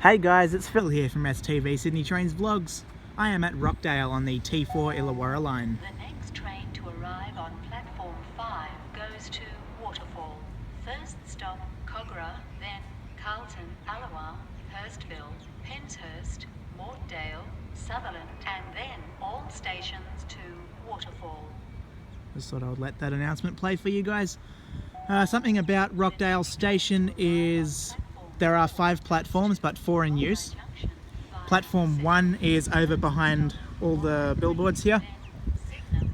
Hey guys, it's Phil here from STV Sydney Trains Vlogs. I am at Rockdale on the T4 Illawarra line. The next train to arrive on platform 5 goes to Waterfall. First stop Cogra, then Carlton, Allawah, Hurstville, Penshurst, Rockdale, Sutherland, and then all stations to Waterfall. Just thought I would let that announcement play for you guys. Something about Rockdale Station is there are 5 platforms but 4 in use. Platform 1 is over behind all the billboards here.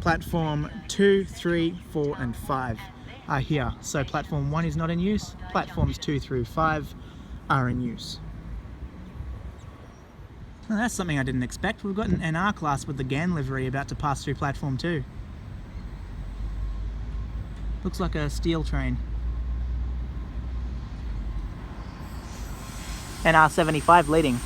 Platform 2, 3, 4 and 5 are here. So platform 1 is not in use. Platforms 2 through 5 are in use. Well, that's something I didn't expect. We've got an NR class with the GAN livery about to pass through platform 2. Looks like a steel train. NR75 leading.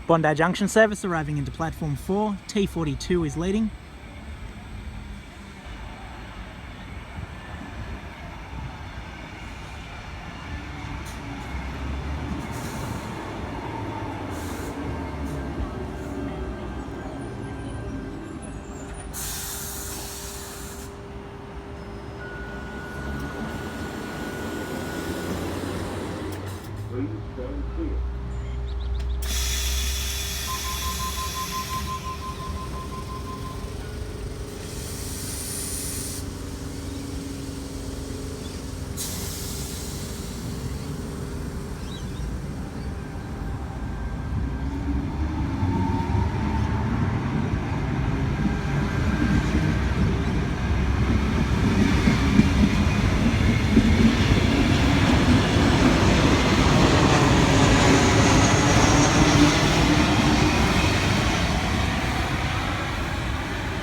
Bondi Junction service arriving into platform 4, T42 is leading. Please stand clear.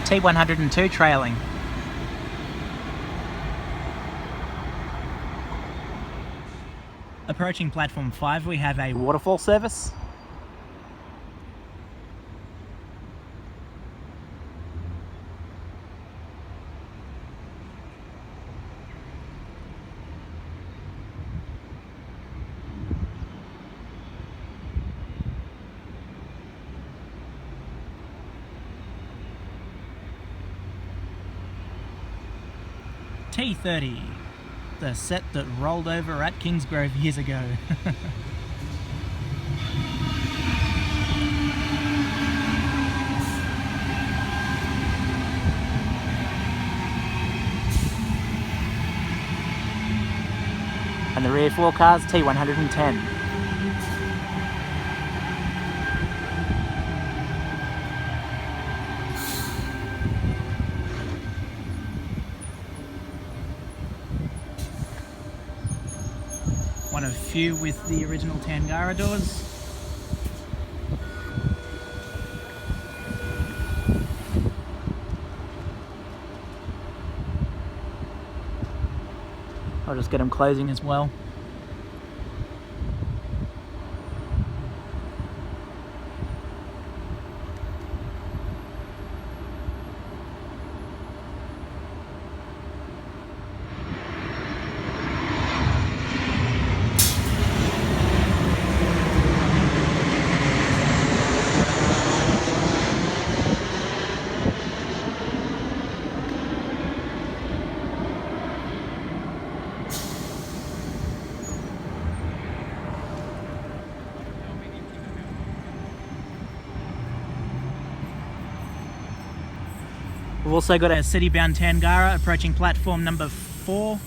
T102 trailing. Approaching platform 5 we have a waterfall service. T30, the set that rolled over at Kingsgrove years ago. And the rear 4 cars, T110. One of few with the original Tangara doors. I'll just get them closing as well. We've also got a city-bound Tangara approaching platform number 4.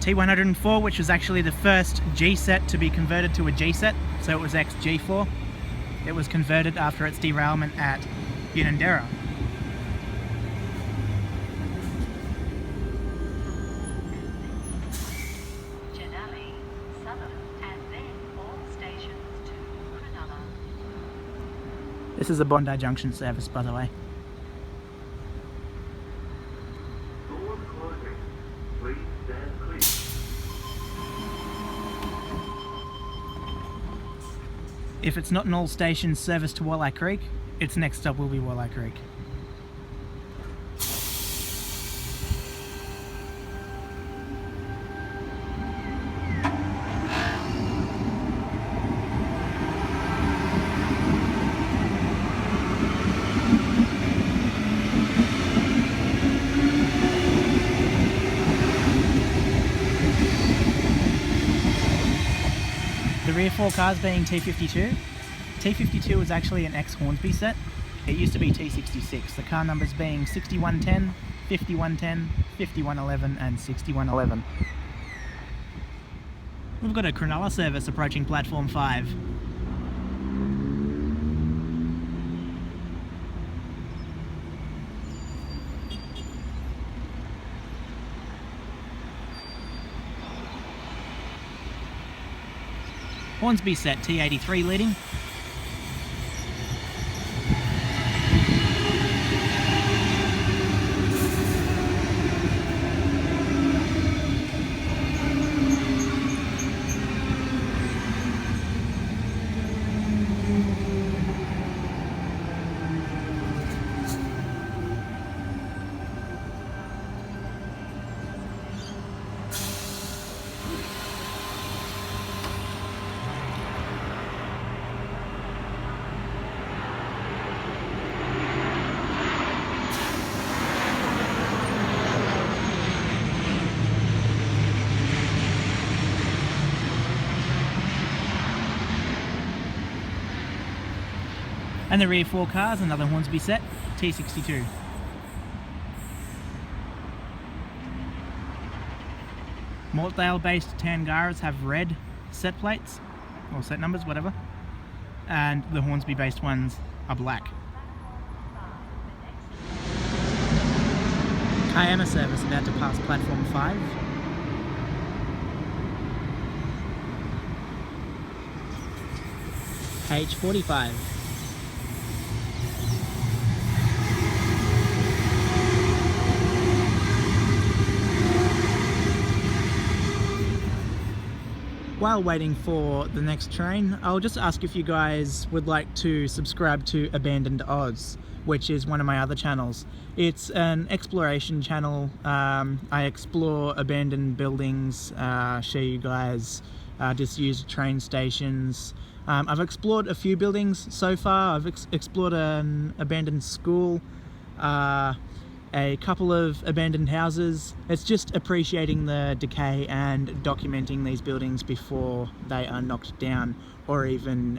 T104, which was actually the first G set to be converted to a G set, so it was ex-G4. It was converted after its derailment at Unanderra. Janali, Southern, and then all stations to Cronulla. This is a Bondi Junction service, by the way. Doors closing. Please stand clear. If it's not an all stations service to Walleye Creek, its next stop will be Walleye Creek. The rear 4 cars being T52. T52 was actually an ex-Hornsby set. It used to be T66. The car numbers being 6110, 5110, 5111 and 6111. We've got a Cronulla service approaching platform 5. Hornsby set T83 leading. And the rear 4 cars, another Hornsby set, T62. Mortdale based Tangaras have red set plates, or set numbers, whatever. And the Hornsby based ones are black. Kiama service about to pass platform 5. Page 45. While waiting for the next train, I'll just ask if you guys would like to subscribe to Abandoned Oz, which is one of my other channels. It's an exploration channel. I explore abandoned buildings, show you guys disused train stations. I've explored a few buildings so far. I've explored an abandoned school, a couple of abandoned houses. It's just appreciating the decay and documenting these buildings before they are knocked down or even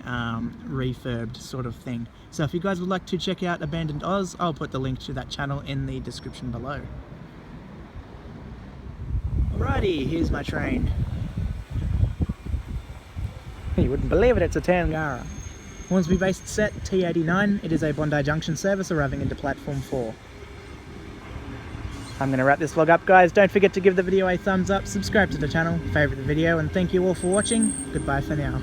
refurbed, sort of thing. So if you guys would like to check out Abandoned Oz, I'll put the link to that channel in the description below. Alrighty, here's my train. You wouldn't believe it, it's a Tangara. Hornsby based set T89. It is a Bondi Junction service arriving into platform 4. I'm going to wrap this vlog up, guys. Don't forget to give the video a thumbs up, subscribe to the channel, favourite the video, and thank you all for watching. Goodbye for now.